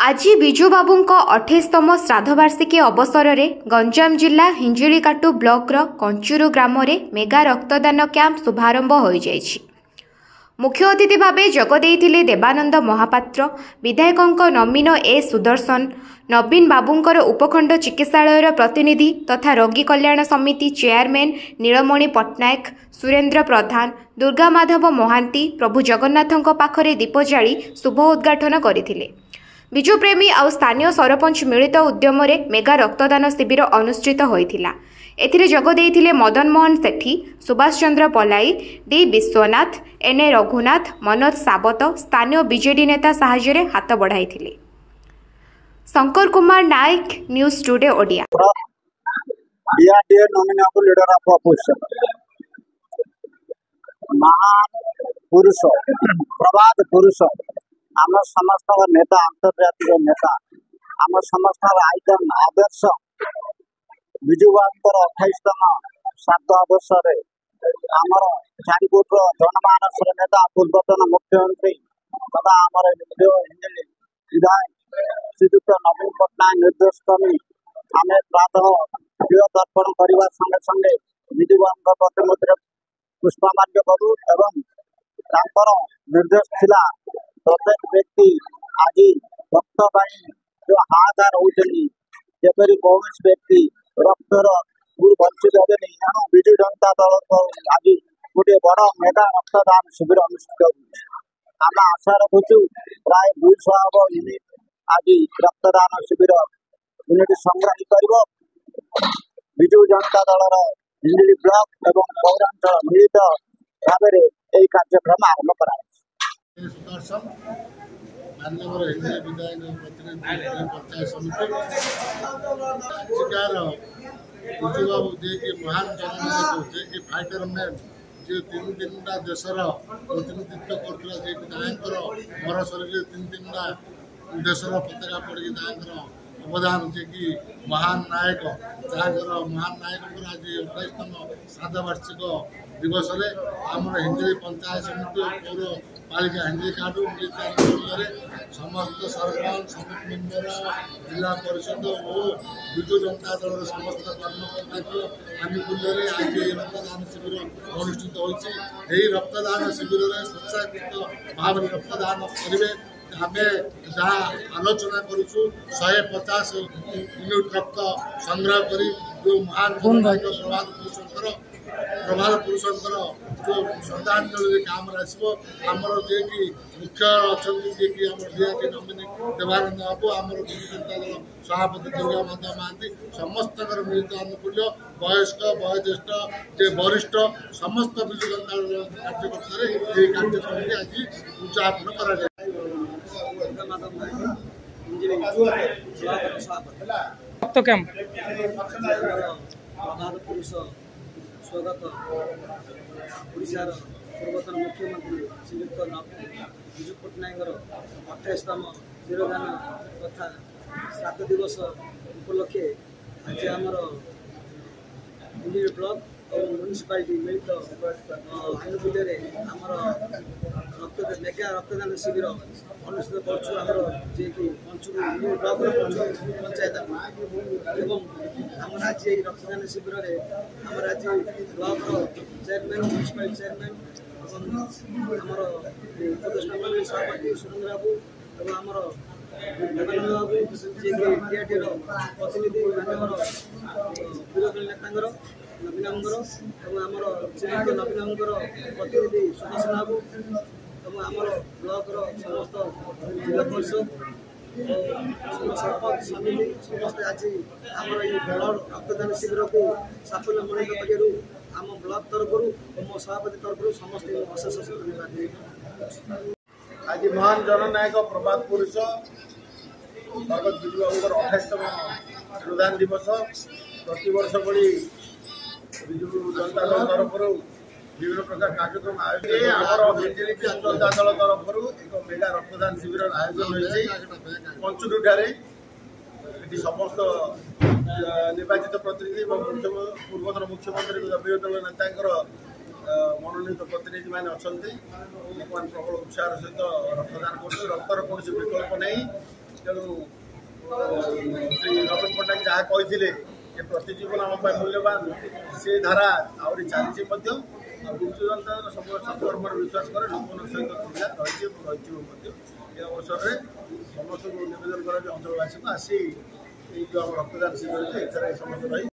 आज विजु बाबू 28तम श्राद्धवार्षिकी अवसर में गंजाम जिला हिंजिकाटु ब्लॉक कंचुरु ग्राम में मेगा रक्तदान कैंप शुभारंभ हो जाइछि। मुख्य अतिथि भावे जोगदेइथिले देवानंद महापात्र, विधायकों नवीन ए सुदर्शन, नवीन बाबूंकर उपखंड चिकित्सालय प्रतिनिधि तथा रोगी कल्याण समिति चेयरमैन नीलमणि पट्टनायक, सुरेन्द्र प्रधान, दुर्गा माधव महांती प्रभु जगन्नाथों पाखरे दीप जाली शुभ उद्घाटन करथिले। विजु प्रेमी और स्थानीय सरपंच मिलित उद्यम मेगा रक्तदान शिविर अनुष्ठित होइथिला। एथिरे जोग देइथिले Madan Mohan Sethi, Subhash Chandra Palai, D Vishwanath, N A Raghunath, Manoj Sabat स्थानीय बीजेडी नेता साहाय्य हाथ बढ़ाइथिले। Shankar Kumar Nayak, news today Odia. महान पुरुष, प्रवाद पुरुष, आम समस्त नेता, अंतर्जातीय नेता, आम समस्त आइकन आदर्श विजु बाबूर 28तम श्राद्ध अवसर आमर चारिकोट जनमानस नेता, पूर्वतन मुख्यमंत्री तथा आमर हिंजिली विधायक श्रीयुक्त नवीन पट्टनायक निर्देश कमी आम प्रातः प्रिय दर्पण करने संगे संगे विजु बाबू प्रतिमूर्ति पुष्पमाल्य करूँ एवं निर्देश थिला प्रत्येक व्यक्ति आज रक्त जो हाहाकार होती जपरी कौन व्यक्ति रक्तर वंचित हे एणु विजु जनता दल आज गोटे बड़ मेगा रक्तदान शिविर अनुष्ठित होम आशा रखुचु प्राय 200 यूनिट आज रक्तदान शिविर यूनिट संग्रह कर विजु जनता दल हिंजिली ब्लॉक एवं पौरांचल मिलित भाव में यह कार्यक्रम आरंभ कर माननीय हिंदी विधायक प्रतिनिधि पंचायत समिति विजु बाबू जे कि महान जननायक जे कि फाइटर मैन जे 3-3टा देशर प्रतिनिधित्व कर मर शरीर 3-3टा देशर पताका पड़ी अवदान जे कि महान नायक महान नायक आज 28तम श्राद्धवार्षिक दिवस आमर हिंजिली पंचायत समिति पौर पालिका हिंजिकाटु समस्त सरपंच समिति मेम्बर जिला परिषद और विजु जनता दल समस्त कर्मकर्ता आनुकूल्य आज रक्तदान शिविर अनुष्ठित होती। रक्तदान शिविर में स्वेच्छाकृत भाव में रक्तदान करेंगे आम जहाँ आलोचना करूँ 150 यूनिट रक्त संग्रह कर जो महान जननायक प्रभात पुरुषंकर जो श्रद्धांजलि काम आमर जे कि मुख्य अच्छा जे कि डीआरटी नमिनी देवानंद बाबू आमर विजु जनता दल सभापति दुर्गा माधव महांती समस्त मिलित आनुकूल्य वयस्क वयोज्येष्ठ जे वरिष्ठ समस्त विजु जनता दल कार्यकर्ता कार्यक्रम आज उद्यापन कर स्वागत ओडिशार पूर्वतन मुख्यमंत्री श्रीयुक्त विजु पट्टनायक 28तम शिरोधान तथा श्राद्ध दिवस उपलक्षे आज आमर हिंजिली ब्लॉक और म्यूनिसिपालिटी मिलित आनुकूल्य आमर मेगा रक्तदान शिविर अनुष्ठित कर जे कि कंचुरु ब्लॉक पंचायत एवं आमर आज रक्तदान शिविर में आमर आज ब्लॉक चेयरमैन म्यूनिसिपालिटी चेयरमैन आमर उपदेष्टा मंडली सभापति सुरेन्द्र बाबू और आमर देवानंद बाबू जे कि डीआरटी प्रतिनिधि माननीय विरोधी नेता नवीन बाबूर और आमर श्रीयुक्त नवीन बाबूर प्रतिनिधि सुभाष बाबू और आमर ब्लॉक समस्त जिला परिषद सरपंच समिति समस्त आज आमर ये बड़ रक्तदान शिविर को साफल्य मणित कर आम ब्लॉक तरफ और मो सभापति तरफ समस्त अशेष धन्यवाद। आज महान जननायक प्रभात पुरुष स्वागत विजु बाबूर 28तम श्राद्ध दिवस प्रतिवर्ष भली विजु जनता दल तरफ विभिन्न प्रकार कार्यक्रम आयोजन आमर हिंजिली जनता दल तरफ एक मेगा रक्तदान शिविर आयोजन होती कंचुरु समस्त निर्वाचित प्रतिनिधि पूर्वतन मुख्यमंत्री विरोधी दल नेता मनोनीत प्रतिनिधि मैंने अच्छा प्रबल उत्साह सहित रक्तदान कर रक्तर कौन विकल्प नहीं तेणु श्री नवीन पट्टनायक जहाँ कहते प्रति जीवन आम मूल्यवान से धारा आहरी चली विश्व जनता सब धर्म विश्वास करे लोक सहित रही अवसर में समस्त निवेदन कर अंचलवासी को आसी जो रक्तदान शिविर समस्त रही